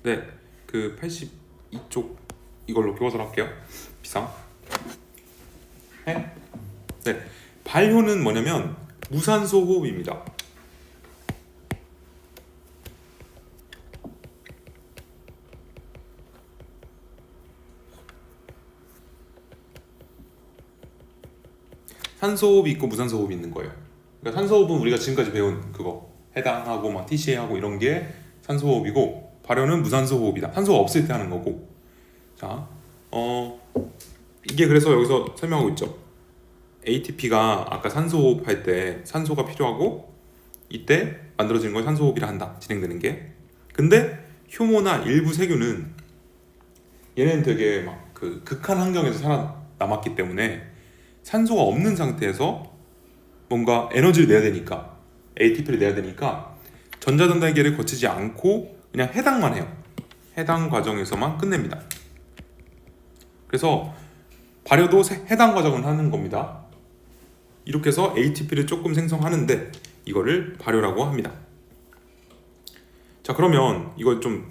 네, 그 82쪽 이걸로 교과서로 할게요. 비상. 네. 네. 발효는 뭐냐면 무산소 호흡입니다. 산소 호흡이 있고 무산소 호흡이 있는 거예요. 그러니까 산소 호흡은 우리가 지금까지 배운 그거 해당하고 막 TCA하고 이런 게 산소 호흡이고, 발효는 무산소 호흡이다. 산소가 없을 때 하는 거고. 자, 이게 그래서 여기서 설명하고 있죠. ATP가 아까 산소 호흡할 때 산소가 필요하고 이때 만들어지는 걸 산소 호흡이라 한다. 진행되는 게. 근데 효모나 일부 세균은 얘네는 되게 막 그 극한 환경에서 살아남았기 때문에 산소가 없는 상태에서 뭔가 에너지를 내야 되니까, ATP를 내야 되니까 전자전달계를 거치지 않고 그냥 해당만 해요. 해당 과정에서만 끝냅니다. 그래서 발효도 해당 과정을 하는 겁니다. 이렇게 해서 ATP를 조금 생성하는데 이거를 발효라고 합니다. 자, 그러면 이걸 좀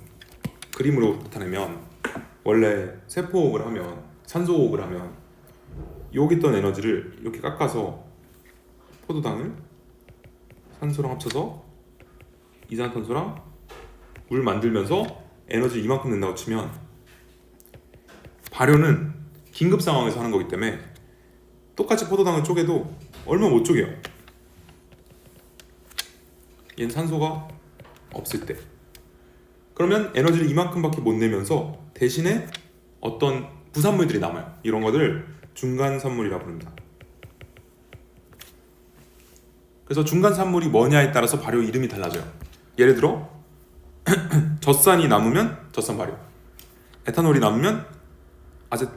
그림으로 나타내면, 원래 세포호흡을 하면, 산소호흡을 하면 여기 있던 에너지를 이렇게 깎아서 포도당을 산소랑 합쳐서 이산화탄소랑 물 만들면서 에너지를 이만큼 낸다고 치면, 발효는 긴급 상황에서 하는 거기 때문에 똑같이 포도당을 쪼개도 얼마 못 쪼개요. 얘는 산소가 없을 때. 그러면 에너지를 이만큼밖에 못 내면서 대신에 어떤 부산물들이 남아요. 이런 것들을 중간산물이라고 부릅니다. 그래서 중간산물이 뭐냐에 따라서 발효 이름이 달라져요. 예를 들어 젖산이 남으면 젖산 발효, 에탄올이 남으면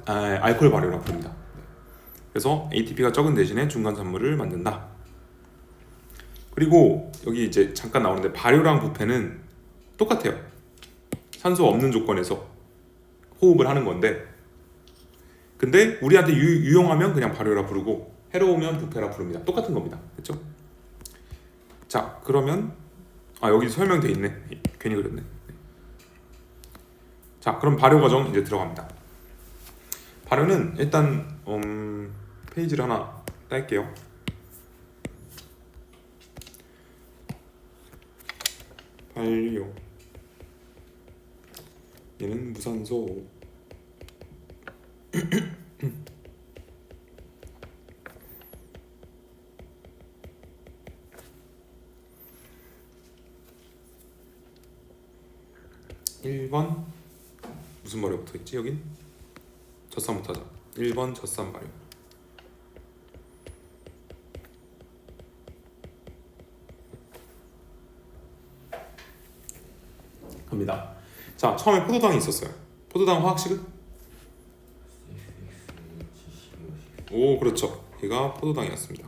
알코올 발효라고 부릅니다. 그래서 ATP가 적은 대신에 중간산물을 만든다. 그리고 여기 이제 잠깐 나오는데, 발효랑 부패는 똑같아요. 산소 없는 조건에서 호흡을 하는 건데, 근데 우리한테 유용하면 그냥 발효라 부르고 해로우면 부패라 부릅니다. 똑같은 겁니다. 그렇죠? 자, 그러면 여기 설명돼 있네. 괜히 그랬네. 자, 그럼 발효 과정 이제 들어갑니다. 발효는 일단 페이지를 하나 딸게요. 발효. 얘는 무산소. 1번 무슨 발효 붙어있지? 여긴 젖산부터 하자. 1번 젖산 발효. 갑니다. 자, 처음에 포도당이 있었어요. 포도당 화학식은? 오, 그렇죠. 얘가 포도당이었습니다.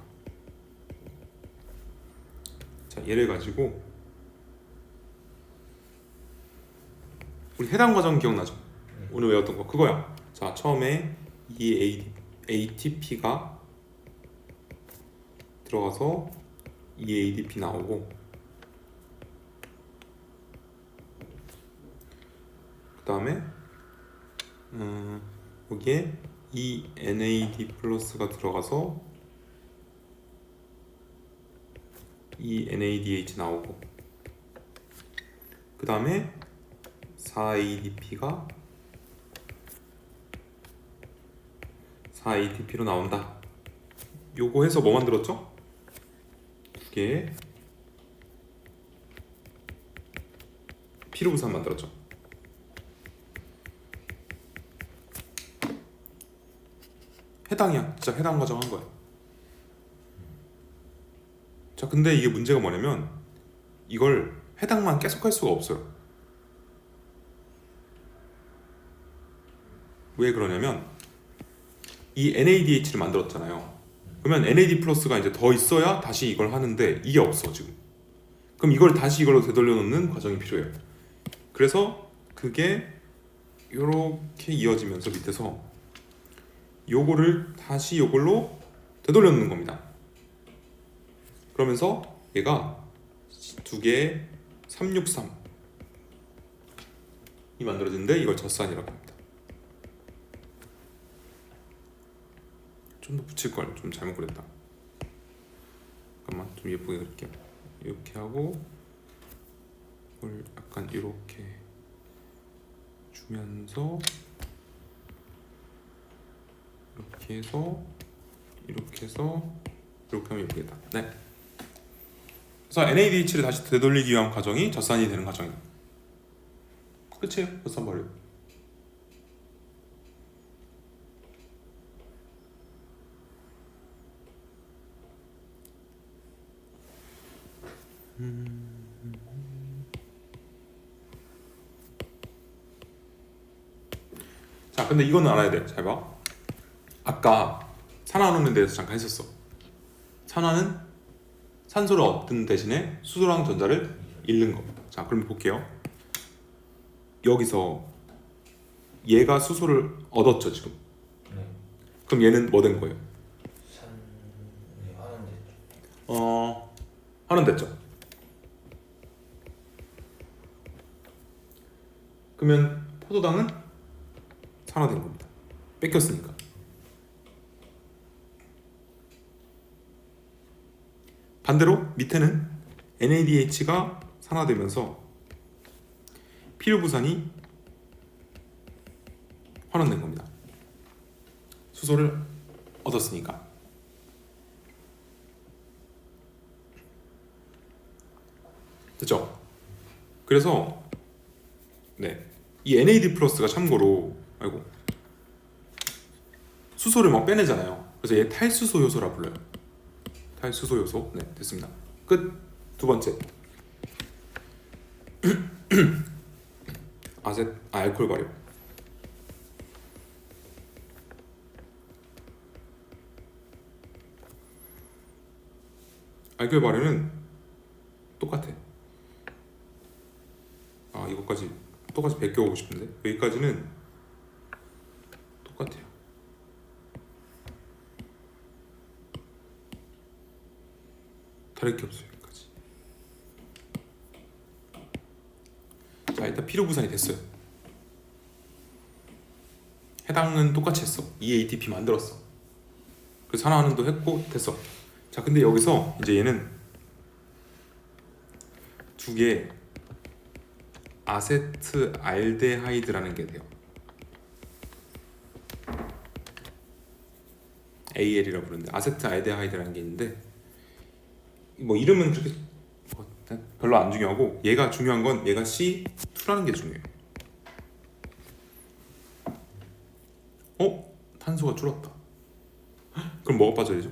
자, 얘를 가지고 우리 해당 과정 기억나죠? 오늘 외웠던 거 그거야. 자, 처음에 이 ATP가 들어가서 이 ADP 나오고, 그 다음에 여기에 이 NAD 플러스가 들어가서 이 NADH 나오고, 그 다음에 4ADP가 4ATP로 나온다. 요거 해서 뭐 만들었죠? 두 개의 피루부산 만들었죠. 해당이야. 진짜 해당 과정 한 거야. 자, 근데 이게 문제가 뭐냐면 이걸 해당만 계속 할 수가 없어요. 왜 그러냐면 이 NADH를 만들었잖아요. 그러면 NAD 플러스가 이제 더 있어야 다시 이걸 하는데 이게 없어 지금. 그럼 이걸 다시 이걸로 되돌려 놓는 과정이 필요해요. 그래서 그게 이렇게 이어지면서 밑에서 요거를 다시 요걸로 되돌려 놓는 겁니다. 그러면서 얘가 두 개의 363 만들어지는데 이걸 젖산이라고 합니다. 좀 더 붙일 걸 좀 잘못 그렸다. 잠깐만 좀 예쁘게 그릴게요. 이렇게 하고 이걸 약간 이렇게 주면서 이렇게 해서 이렇게 해서 이렇게 하면 예쁘겠다. 네. 그래서 NADH를 다시 되돌리기 위한 과정이 젖산이 되는 과정입니다. 끝이에요. 젖산 발효. 자, 근데 이거는 알아야 돼. 잘 봐. 아까 산화하는 데서 잠깐 했었어. 산화는 산소를 얻는 대신에 수소랑 전자를 잃는 거. 자, 그럼 볼게요. 여기서 얘가 수소를 얻었죠 지금. 네. 그럼 얘는 뭐 된 거예요? 네, 하는데. 하는 됐죠. 그러면 포도당은 산화된 겁니다. 뺏겼으니까. 반대로 밑에는 NADH가 산화되면서 필요부산이 환원된 겁니다. 수소를 얻었으니까. 됐죠? 그래서 네, 이 NAD 플러스가 참고로 수소를 막 빼내잖아요. 그래서 얘 탈수소 요소라 불러요. 탈수소 요소. 네, 됐습니다. 끝. 두 번째. 알코올 발효. 알코올 발효는 똑같아. 이것까지 똑같이 베껴오고 싶은데 여기까지는 똑같아요. 다를 게 없어요. 여기까지. 자, 일단 필요부산이 됐어요. 해당은 똑같이 했어. EATP 만들었어. 그래서 산화하는도 했고 됐어. 자, 근데 여기서 이제 얘는 두 개 아세트알데하이드라는 게 돼요. AL이라고 부르는데 아세트알데하이드라는 게 있는데 뭐 이름은 그렇게 별로 안 중요하고 얘가 중요한 건 얘가 C2라는 게 중요해요. 탄소가 줄었다. 그럼 뭐가 빠져야죠?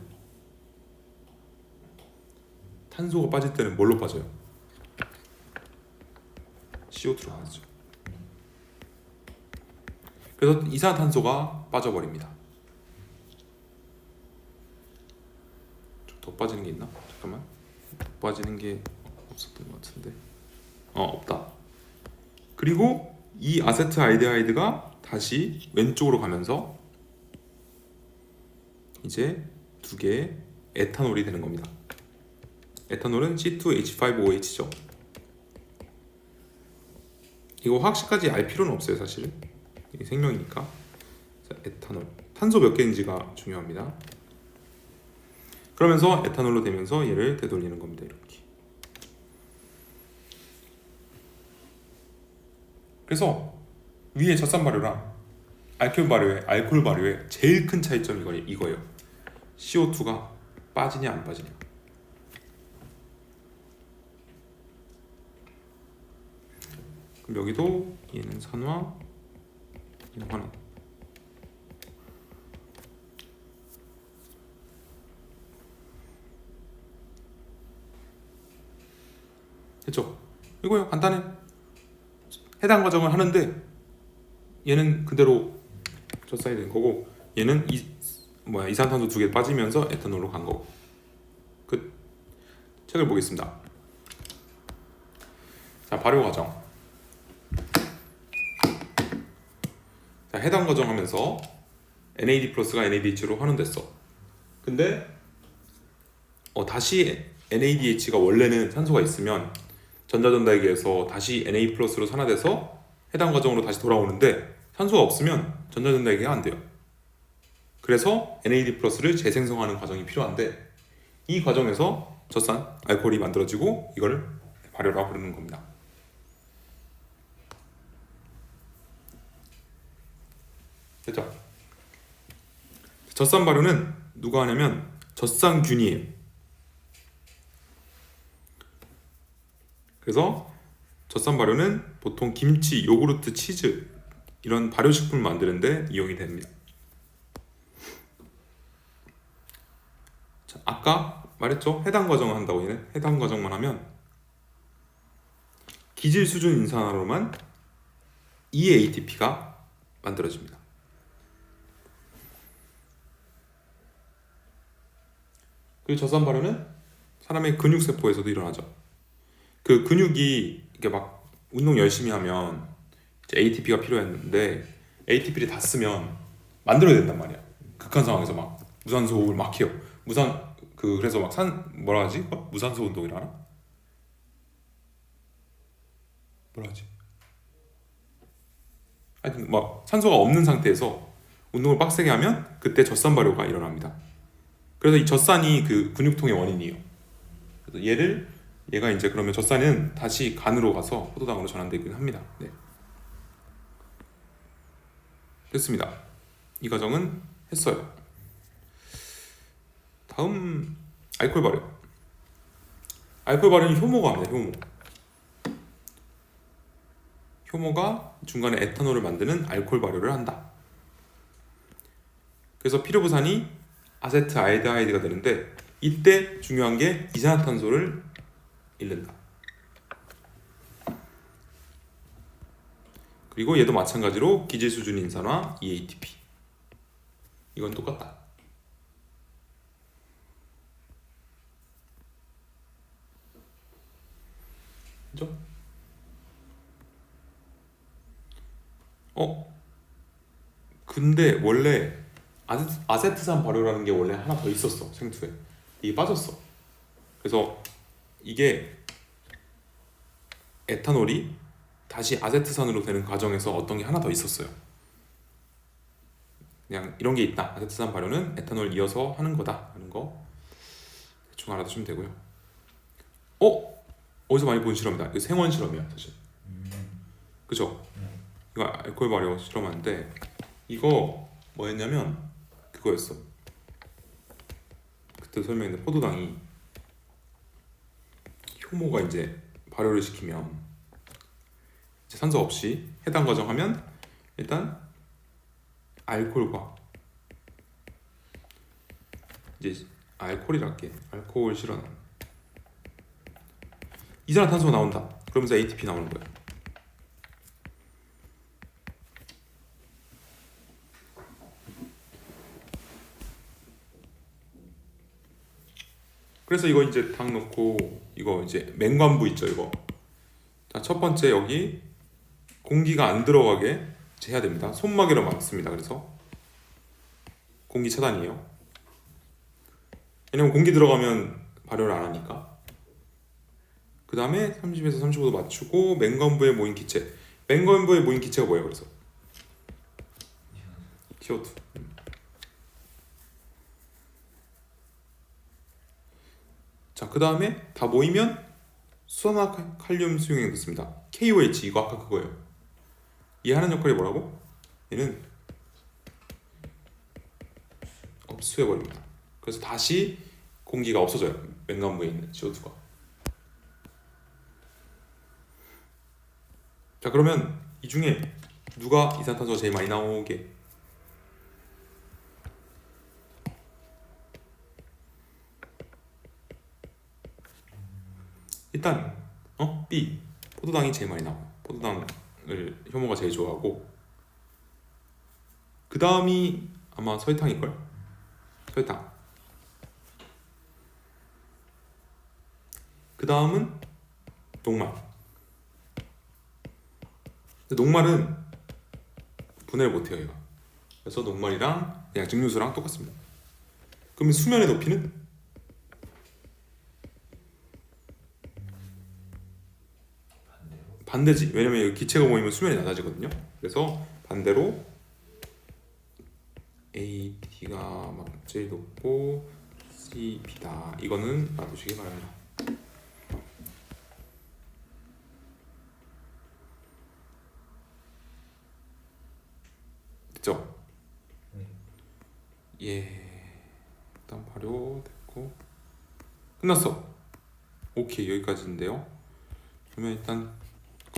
탄소가 빠질 때는 뭘로 빠져요? CO2로 빠지죠. 그래서 이산화탄소가 빠져버립니다. 좀 더 빠지는 게 있나? 잠깐만. 빠지는 게 없었던 것 같은데. 없다. 그리고 이 아세트알데하이드가 다시 왼쪽으로 가면서 이제 두 개의 에탄올이 되는 겁니다. 에탄올은 C2H5OH죠. 이거 화학식까지 알 필요는 없어요, 사실. 이게 생명이니까. 자, 에탄올. 탄소 몇 개인지가 중요합니다. 그러면서 에탄올로 되면서 얘를 되돌리는 겁니다. 이렇게. 그래서 위에 젖산 발효랑 알코올 발효의 제일 큰 차이점이 이거예요. CO2가 빠지냐 안 빠지냐. 그럼 여기도 얘는 산화, 얘는 환원. 됐죠? 이거요, 간단해. 해당 과정을 하는데 얘는 그대로 젖산이 된 거고 얘는 이산탄소 두 개 빠지면서 에탄올로 간 거고. 끝. 책을 보겠습니다. 자, 발효 과정. 자, 해당 과정 하면서 NAD 플러스가 NADH로 환원됐어. 근데 다시 NADH가 원래는 산소가 있으면 전자전달기에서 다시 Na 플러스로 산화돼서 해당 과정으로 다시 돌아오는데 산소가 없으면 전자전달기가 안 돼요. 그래서 NAD+를 재생성하는 과정이 필요한데 이 과정에서 젖산 알코올이 만들어지고 이걸 발효라고 부르는 겁니다. 됐죠? 젖산 발효는 누가 하냐면 젖산균이에요. 그래서 젖산 발효는 보통 김치, 요구르트, 치즈 이런 발효식품을 만드는데 이용이 됩니다. 자, 아까 말했죠? 해당 과정을 한다고 얘는 해당 과정만 하면 기질 수준 인산화로만 EATP가 만들어집니다. 그리고 젖산 발효는 사람의 근육 세포에서도 일어나죠. 그 근육이 이렇게 막 운동 열심히 하면 이제 ATP가 필요했는데 ATP를 다 쓰면 만들어야 된단 말이야. 극한 상황에서 막 무산소 호흡을 막 해요. 그래서 막 뭐라 하지? 무산소 운동이라 하나? 뭐라 하지? 하여튼 막 산소가 없는 상태에서 운동을 빡세게 하면 그때 젖산 발효가 일어납니다. 그래서 이 젖산이 그 근육통의 원인이에요. 그래서 얘가 이제 그러면 젖산은 다시 간으로 가서 포도당으로 전환되긴 합니다. 네. 됐습니다. 이 과정은 했어요. 다음 알코올 발효. 알코올 발효는 효모가 합니다. 효모가 중간에 에탄올을 만드는 알코올 발효를 한다. 그래서 피르부산이 아세트알데하이드가 되는데 이때 중요한 게 이산화탄소를 잃는다. 그리고 얘도 마찬가지로 기질 수준 인산화 EATP. 이건 똑같다. 그죠? 근데 원래 아세트산 발효라는 게 원래 하나 더 있었어. 생투에. 이게 빠졌어. 그래서 이게 에탄올이 다시 아세트산으로 되는 과정에서 어떤 게 하나 더 있었어요. 그냥 이런 게 있다. 아세트산 발효는 에탄올 이어서 하는 거다 하는 거 대충 알아두시면 되고요. 어디서 많이 본 실험이다. 이거 생원 실험이야 사실. 그죠? 이거 알코올 발효 실험하는데 이거 뭐였냐면 그거였어. 그때 설명했는데 포도당이 효모가 이제 발효를 시키면 이제 산소 없이 해당 과정 하면 일단 알코올과 이제 알코올이랄게 알코올 실험 이산화탄소가 나온다. 그러면서 ATP 나오는 거야. 그래서 이거 이제 당 넣고 이거 이제 맹관부 있죠 이거. 자, 첫 번째 여기 공기가 안 들어가게 해야 됩니다. 손막이로 막습니다. 그래서 공기 차단이에요. 왜냐면 공기 들어가면 발효를 안 하니까. 그 다음에 30에서 35도 맞추고 맹관부에 모인 기체. 맹관부에 모인 기체가 뭐예요? 그래서 CO2. 자, 그 다음에 다 모이면 수산화칼륨 수용액이 됐습니다. KOH 이거 아까 그거예요. 얘 하는 역할이 뭐라고? 얘는 흡수해버립니다. 그래서 다시 공기가 없어져요. 맹관부에 있는 CO2가. 자, 그러면 이 중에 누가 이산화탄소가 제일 많이 나오게? 일단 B 포도당이 제일 많이 나와요. 포도당을 효모가 제일 좋아하고 그 다음이 아마 설탕일걸? 설탕. 그 다음은 녹말. 근데 녹말은 분해를 못해요 얘가. 그래서 녹말이랑 그냥 증류수랑 똑같습니다. 그러면 수면의 높이는? 반대지. 왜냐면 여기 기체가 모이면 수면이 낮아지거든요. 그래서 반대로 AD가 막 제일 높고 CB다. 이거는 놔두시기 바랍니다. 됐죠? 예. 일단 발효됐고 끝났어. 오케이, 여기까지인데요. 그러면 일단